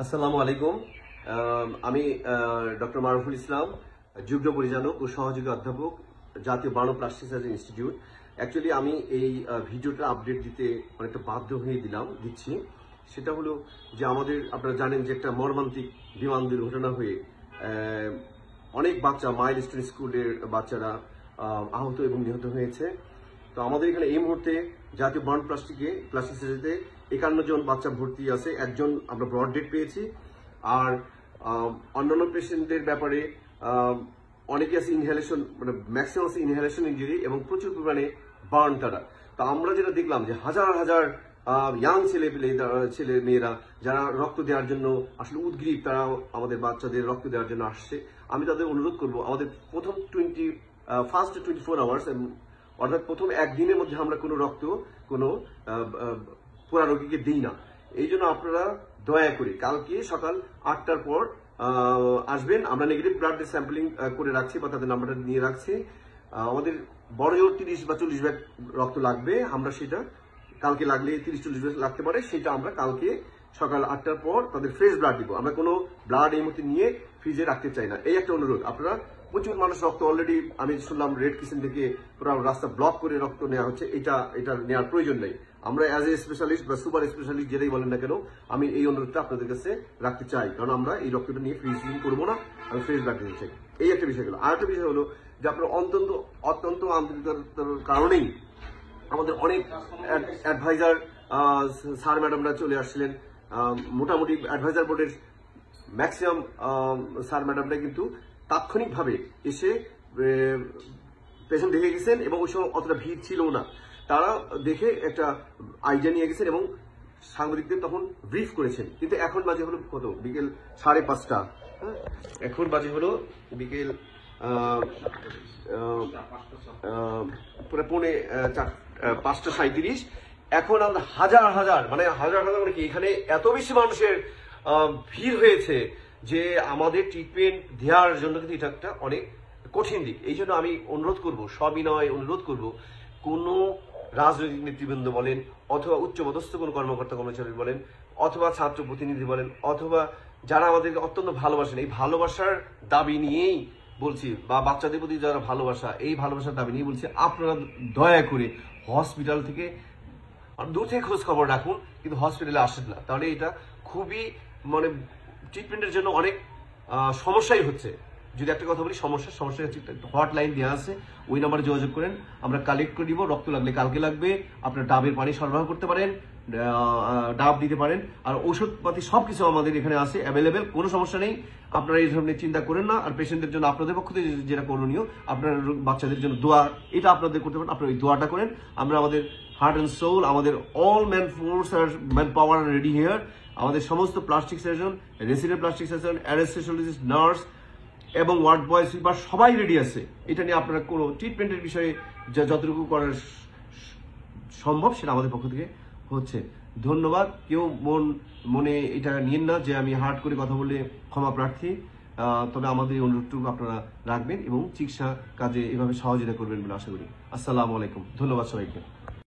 আসসালামু আলাইকুম। আমি ডক্টর মারুফুল ইসলাম, যুগ্ম পরিচালক ও সহযোগী অধ্যাপক, জাতীয় burn plastic surgery institute. Actually আমি এই ভিডিওটা আপডেট দিতে অনেকটা বাধ্য হয়ে দিচ্ছি। সেটা হলো যে আপনারা জানেন যে একটা মর্মান্তিক বিমান দুর্ঘটনা হয়ে অনেক বাচ্চা মাইলস্টোন স্কুলের বাচ্চারা আহত এবং নিহত হয়েছে। তো আমাদের এখানে এই মুহূর্তে জাতীয় বার্ন প্লাস্টিক সার্জারিতে 51 জন বাচ্চা ভর্তি আছে। একজন আমরা ব্রড ডেট পেয়েছি। আর অন্যান্য পেশেন্টদের ব্যাপারে অনেকে আছে ইনহেলেশন, মানে ম্যাক্সিমাম আছে ইনহেলেশন ইনজুরি এবং প্রচুর পরিমাণে বার্ন তারা। তো আমরা যেটা দেখলাম যে হাজার হাজার ইয়াং ছেলে মেয়েরা যারা রক্ত দেওয়ার জন্য আসলে উদ্গ্রীব, তারা আমাদের বাচ্চাদের রক্ত দেওয়ার জন্য আসছে। আমি তাদের অনুরোধ করব, আমাদের প্রথম ফার্স্ট 24 আওয়ার্স, অর্থাৎ প্রথম একদিনের মধ্যে আমরা কোনো রক্ত কোনো পোড়া রোগীকে দিই না। এই জন্য আপনারা দয়া করে কালকে সকাল 8টার পর আসবেন। আমরা নেগেটিভ ব্লাড স্যাম্পলিং করে রাখছি বা তাদের নাম্বারটা নিয়ে রাখছি। আমাদের বড় জোর 30 বা 40 ব্যাগ রক্ত লাগবে। আমরা সেটা কালকে লাগলে 30-40 ব্যাগ লাগতে পারে, সেটা আমরা কালকে সকাল 8টার পর তাদের ফ্রেশ ব্লাড দিব। আমরা কোনো ব্লাড এই মুহূর্তে নিয়ে ফ্রিজে রাখতে চাই না। এই একটা অনুরোধ। আপনারা প্রচুর মানুষ রক্ত অলরেডি আমি শুনলাম রেড কিচেন থেকে পুরো রাস্তা ব্লক করে রক্ত নেওয়া হচ্ছে। এটা নেওয়ার প্রয়োজন নেই। আমরা অ্যাজ এ স্পেশালিস্ট বা সুপার স্পেশালিস্ট যেটাই বলেন না কেন, আমি এই অনুরোধটা আপনাদের কাছে রাখতে চাই, কারণ আমরা এই রক্তটা নিয়ে ফ্রিজিং করবো না, আমি ফ্রেশ ব্লাড দিতে চাই। এই একটা বিষয় হলো। আর একটা বিষয় হলো যে আপনার অত্যন্ত আন্তরিকতার কারণেই আমাদের অনেক অ্যাডভাইজার স্যার ম্যাডামরা চলে আসছিলেন। মোটামুটি অ্যাডভাইজার বোর্ডের ম্যাক্সিমাম স্যার ম্যাডামরা কিন্তু তাৎক্ষণিকভাবে এসে পেশেন্ট দেখে গেছেন এবং ওই সময় অতটা ভিড় ছিল না। তারা দেখে একটা আইডিয়া নিয়ে গেছেন এবং সাংবাদিকদের তখন ব্রিফ করেছেন। কিন্তু এখন বাজে হলো কত? বিকেল 5:30। এখন বাজে হলো বিকেল পৌনে 5:37। এখন আমরা হাজার হাজার মানে কি এখানে এত বেশি মানুষের ভিড় হয়েছে যে আমাদের ট্রিটমেন্ট দেওয়ার জন্য কিন্তু এটা একটা অনেক কঠিন দিক। এই জন্য আমি অনুরোধ করব, সবিনয় অনুরোধ করব, কোনো রাজনৈতিক নেতৃবৃন্দ বলেন, অথবা উচ্চপদস্থ কোনো কর্মকর্তা কর্মচারী বলেন, অথবা ছাত্র প্রতিনিধি বলেন, অথবা যারা আমাদেরকে অত্যন্ত ভালোবাসেন, এই ভালোবাসার দাবি নিয়েই বলছি, বা বাচ্চাদের প্রতি যারা ভালোবাসা, এই ভালোবাসার দাবি নিয়ে বলছি, আপনারা দয়া করে হসপিটাল থেকে দূর থেকে খোঁজ খবর রাখুন, কিন্তু হসপিটালে আসেন না। তাহলে এটা খুবই মানে ট্রিটমেন্টের জন্য অনেক সমস্যাই হচ্ছে। যদি একটা কথা বলি, সমস্যা হচ্ছে একটা হটলাইন দেওয়া আছে, ওই নাম্বারে যোগাযোগ করেন, আমরা কালেক্ট করে দিব। রক্ত লাগলে কালকে লাগবে, আপনার ডাবের পানি সরবরাহ করতে পারেন, ডাব দিতে পারেন, আর ঔষধপাতি সবকিছু আমাদের এখানে আছে অ্যাভেলেবেল, কোনো সমস্যা নেই। আপনারা এই ধরনের চিন্তা করেন না। আর পেশেন্টদের জন্য আপনাদের পক্ষ থেকে যেটা করণীয়, আপনার বাচ্চাদের জন্য দোয়া, এটা আপনাদের করতে পারেন। আপনারা ওই দোয়াটা করেন। আমরা আমাদের হার্ট অ্যান্ড সোল, আমাদের অল ম্যান ফোর্স আর ম্যান পাওয়ার রেডি হিয়ার। আমাদের সমস্ত plastic surgeon, resident plastic surgeon, anaesthesiologist, nurse এবং ওয়ার্ড বয়, সুইপার সবাই রেডি আছে। এটা নিয়ে আপনারা কোনো ট্রিটমেন্টের বিষয়ে যতটুকু করার সম্ভব সেটা আমাদের পক্ষ থেকে হচ্ছে। ধন্যবাদ। কেউ মনে এটা নিয়েন না যে আমি হার্ড করে কথা বললে ক্ষমা প্রার্থী। তবে আমাদের এই অনুরোধটুকু আপনারা রাখবেন এবং চিকিৎসা কাজে এভাবে সহযোগিতা করবেন বলে আশা করি। আসসালামু আলাইকুম। ধন্যবাদ সবাইকে।